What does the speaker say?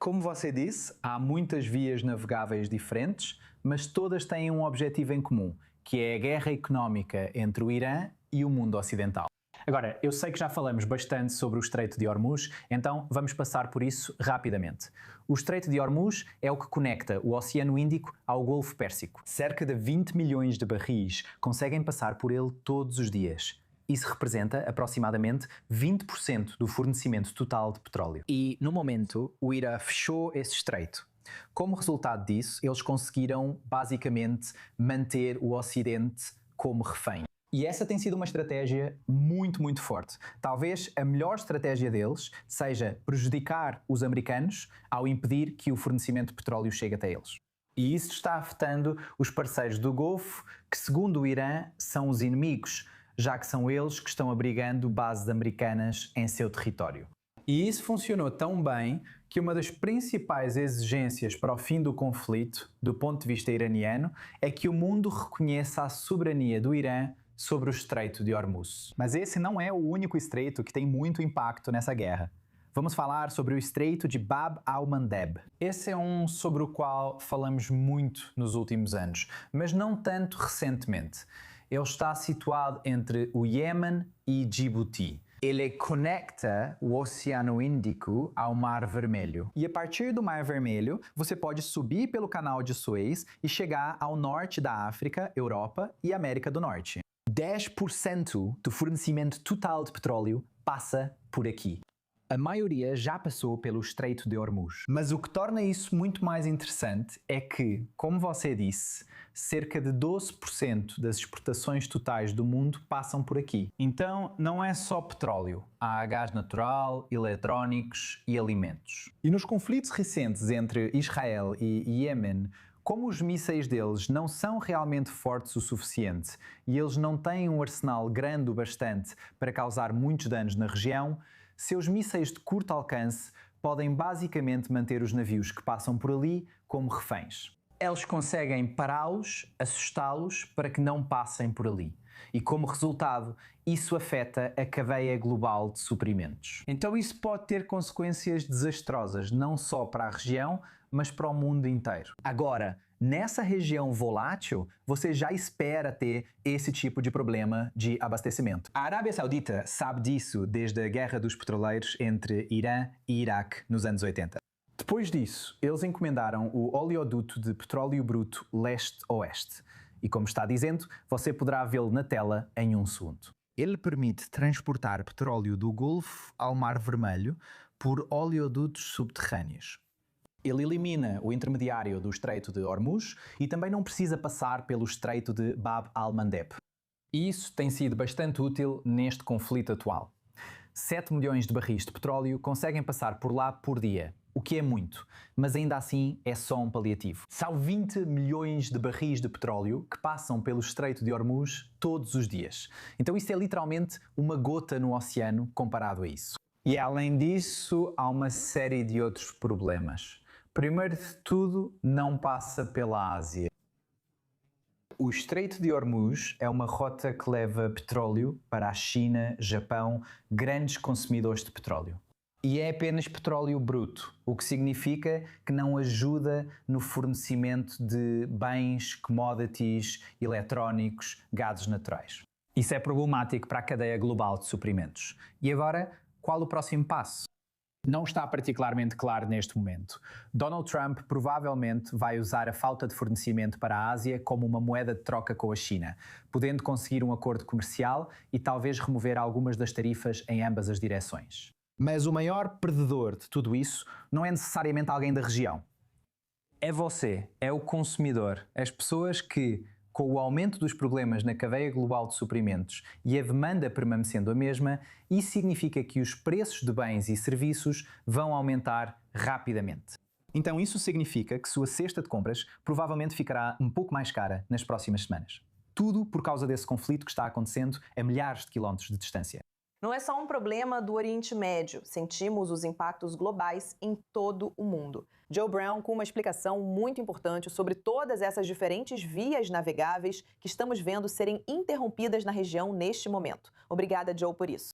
Como você disse, há muitas vias navegáveis diferentes, mas todas têm um objetivo em comum, que é a guerra económica entre o Irã e o mundo ocidental. Agora, eu sei que já falamos bastante sobre o Estreito de Hormuz, então vamos passar por isso rapidamente. O Estreito de Hormuz é o que conecta o Oceano Índico ao Golfo Pérsico. Cerca de 20 milhões de barris conseguem passar por ele todos os dias. Isso representa aproximadamente 20% do fornecimento total de petróleo. E, no momento, o Irã fechou esse estreito. Como resultado disso, eles conseguiram, basicamente, manter o Ocidente como refém. E essa tem sido uma estratégia muito forte. Talvez a melhor estratégia deles seja prejudicar os americanos ao impedir que o fornecimento de petróleo chegue até eles. E isso está afetando os parceiros do Golfo, que, segundo o Irã, são os inimigos, já que são eles que estão abrigando bases americanas em seu território. E isso funcionou tão bem que uma das principais exigências para o fim do conflito, do ponto de vista iraniano, é que o mundo reconheça a soberania do Irã sobre o Estreito de Hormuz. Mas esse não é o único estreito que tem muito impacto nessa guerra. Vamos falar sobre o Estreito de Bab al-Mandeb. Esse é um sobre o qual falamos muito nos últimos anos, mas não tanto recentemente. Ele está situado entre o Iêmen e Djibouti. Ele conecta o Oceano Índico ao Mar Vermelho. E a partir do Mar Vermelho, você pode subir pelo Canal de Suez e chegar ao norte da África, Europa e América do Norte. 10% do fornecimento total de petróleo passa por aqui. A maioria já passou pelo Estreito de Hormuz. Mas o que torna isso muito mais interessante é que, como você disse, cerca de 12% das exportações totais do mundo passam por aqui. Então, não é só petróleo. Há gás natural, eletrónicos e alimentos. E nos conflitos recentes entre Israel e Iêmen, como os mísseis deles não são realmente fortes o suficiente e eles não têm um arsenal grande o bastante para causar muitos danos na região, seus mísseis de curto alcance podem basicamente manter os navios que passam por ali como reféns. Eles conseguem pará-los, assustá-los para que não passem por ali. E como resultado, isso afeta a cadeia global de suprimentos. Então isso pode ter consequências desastrosas, não só para a região, mas para o mundo inteiro. Agora, nessa região volátil, você já espera ter esse tipo de problema de abastecimento. A Arábia Saudita sabe disso desde a Guerra dos Petroleiros entre Irã e Iraque nos anos 80. Depois disso, eles encomendaram o oleoduto de petróleo bruto leste-oeste. E como está dizendo, você poderá vê-lo na tela em um segundo. Ele permite transportar petróleo do Golfo ao Mar Vermelho por oleodutos subterrâneos. Ele elimina o intermediário do Estreito de Hormuz e também não precisa passar pelo Estreito de Bab al-Mandeb. E isso tem sido bastante útil neste conflito atual. 7 milhões de barris de petróleo conseguem passar por lá por dia, o que é muito, mas ainda assim é só um paliativo. São 20 milhões de barris de petróleo que passam pelo Estreito de Hormuz todos os dias. Então isso é literalmente uma gota no oceano comparado a isso. E além disso, há uma série de outros problemas. Primeiro de tudo, não passa pela Ásia. O Estreito de Hormuz é uma rota que leva petróleo para a China, Japão, grandes consumidores de petróleo. E é apenas petróleo bruto, o que significa que não ajuda no fornecimento de bens, commodities, eletrónicos, gases naturais. Isso é problemático para a cadeia global de suprimentos. E agora, qual o próximo passo? Não está particularmente claro neste momento. Donald Trump provavelmente vai usar a falta de fornecimento para a Ásia como uma moeda de troca com a China, podendo conseguir um acordo comercial e talvez remover algumas das tarifas em ambas as direções. Mas o maior perdedor de tudo isso não é necessariamente alguém da região. É você, é o consumidor, as pessoas que, com o aumento dos problemas na cadeia global de suprimentos e a demanda permanecendo a mesma, isso significa que os preços de bens e serviços vão aumentar rapidamente. Então isso significa que sua cesta de compras provavelmente ficará um pouco mais cara nas próximas semanas. Tudo por causa desse conflito que está acontecendo a milhares de quilómetros de distância. Não é só um problema do Oriente Médio, sentimos os impactos globais em todo o mundo. Joe Brown com uma explicação muito importante sobre todas essas diferentes vias navegáveis que estamos vendo serem interrompidas na região neste momento. Obrigada, Joe, por isso.